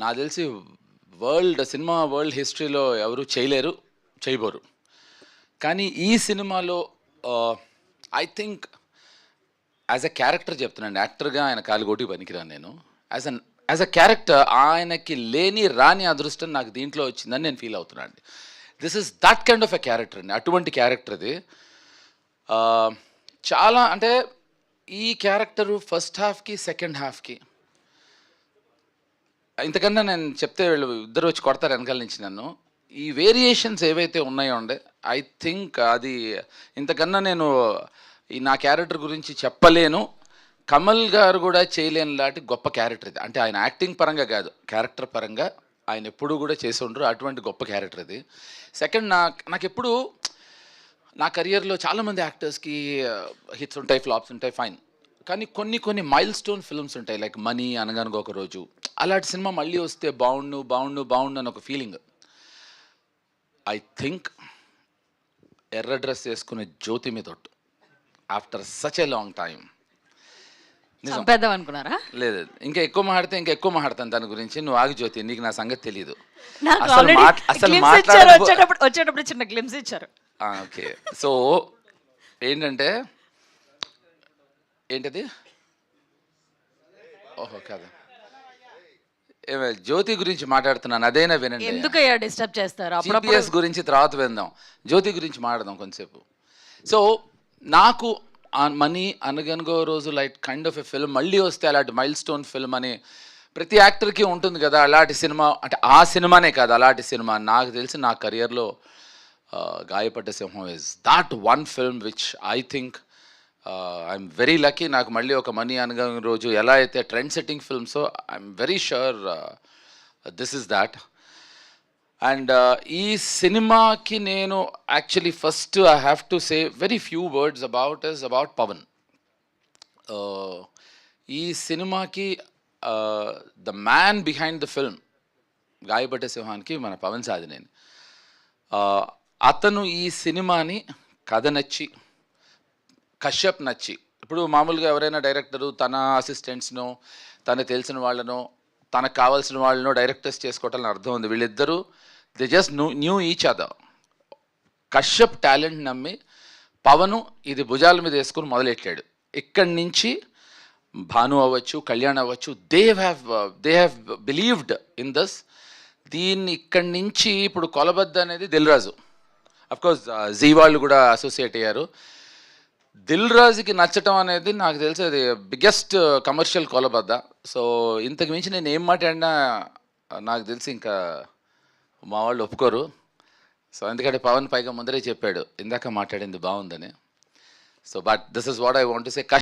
నాకు తెలిసి cinema world హిస్టరీలో ఎవరు చేయలేరు, చేయబోరు. కానీ ఈ సినిమాలో I think as a character చెప్తున్నాను, యాక్టర్గా ఆయన కాలుగోటి పనికిరాను నేను. యాజ్ అ క్యారెక్టర్ ఆయనకి లేని రాని అదృష్టం నాకు దీంట్లో వచ్చిందని నేను ఫీల్ అవుతున్నాను అండి. This is that kind of a character అండి, అటువంటి క్యారెక్టర్ అది. చాలా అంటే ఈ క్యారెక్టరు ఫస్ట్ హాఫ్కి సెకండ్ హాఫ్కి ఇంతకన్నా నేను చెప్తే వీళ్ళు ఇద్దరు వచ్చి కొడతారు వెనకాల నుంచి నన్ను. ఈ వేరియేషన్స్ ఏవైతే ఉన్నాయో అండి, ఐ థింక్ అది ఇంతకన్నా నేను ఈ నా క్యారెక్టర్ గురించి చెప్పలేను. కమల్ గారు కూడా చేయలేని లాంటి గొప్ప క్యారెక్టర్ ఇది. అంటే ఆయన యాక్టింగ్ పరంగా కాదు, క్యారెక్టర్ పరంగా ఆయన ఎప్పుడూ కూడా చేసి ఉండరు, అటువంటి గొప్ప క్యారెక్టర్ ఇది. సెకండ్, నాకు ఎప్పుడు నా కెరియర్లో చాలామంది యాక్టర్స్కి హిట్స్ ఉంటాయి, ఫ్లాప్స్ ఉంటాయి, ఫైన్. కానీ కొన్ని మైల్ స్టోన్ ఫిల్మ్స్ ఉంటాయి, లైక్ మనీ, అనగనగా ఒక రోజు. అలాంటి సినిమా మళ్ళీ వస్తే బాగుండు అని ఒక ఫీలింగ్. ఐ థింక్ ఎర్ర డ్రెస్ వేసుకునే జ్యోతి మీద ఒట్టు, after such a long time. చంపేద్దాం అనుకున్నారా? లేదు, ఇంకా ఎక్కువ మాట్లాడతాను దాని గురించి. నువ్వు ఆగి జ్యోతి, నీకు నా సంగతి తెలీదు. వచ్చేటప్పుడు చిన్న గ్లిమ్స్ ఇచ్చారు. ఓకే, సో ఏంటంటే ఏంటది, ఓహో కాదు, జ్యోతి గురించి మాట్లాడుతున్నాను, అదేనా వినండి. ఎందుకయ్యా డిస్టర్బ్ చేస్తారు? GPS గురించి తర్వాత విందాం, జ్యోతి గురించి మాట్లాడదాం కొంచెంసేపు. సో నాకు మనీ, అనగనగో రోజు like kind of a film మళ్ళీ వస్తే అలాంటి మైల్ స్టోన్ ఫిల్మ్ అని ప్రతి యాక్టర్కి ఉంటుంది కదా. అలాంటి సినిమా అంటే ఆ సినిమానే కాదు, అలాంటి సినిమా నాకు తెలిసి నా కెరియర్లో Gayapadda Simham is that one film which I think I'm very lucky. నాకు మళ్ళీ ఒక మనీ, అనగనగో రోజు ఎలా అయితే ట్రెండ్ సెట్టింగ్ ఫిల్మ్సో, I'm very sure this is that. And ఈ సినిమాకి నేను actually first I have to say very few words about Pawan. ఈ సినిమాకి the man behind the film Gayapadda సింహానికి మన పవన్ సాధినేని. అతను ఈ సినిమాని కథ నచ్చి, కశ్యప్ నచ్చి, ఇప్పుడు మామూలుగా ఎవరైనా డైరెక్టరు తన అసిస్టెంట్స్నో, తనకు తెలిసిన వాళ్ళనో, తనకు కావాల్సిన వాళ్ళనో డైరెక్టర్స్ చేసుకోవటాలని అర్థం ఉంది. వీళ్ళిద్దరూ they just new each other. Kashyap talent నమ్మి పవను ఇది భుజాల మీద వేసుకుని మొదలెట్టాడు. ఇక్కడి నుంచి భాను అవ్వచ్చు, కళ్యాణ్ అవ్వచ్చు, they have believed in this. దీన్ని ఇక్కడి నుంచి ఇప్పుడు కొలబద్ద అనేది దిల్ రాజు, అఫ్కోర్స్ జీ వాళ్ళు కూడా అసోసియేట్ అయ్యారు. దిల్ రాజుకి నచ్చటం అనేది నాకు తెలిసి అది బిగ్గెస్ట్ కమర్షియల్ కొలబద్ద. సో ఇంతకు మించి నేను ఏం మాట్లాడినా నాకు తెలిసి ఇంకా మా వాళ్ళు ఒప్పుకోరు. సో ఎందుకంటే పవన్ పైగా ముందరే చెప్పాడు ఇందాక మాట్లాడింది బాగుందని. So but this is what I want to say.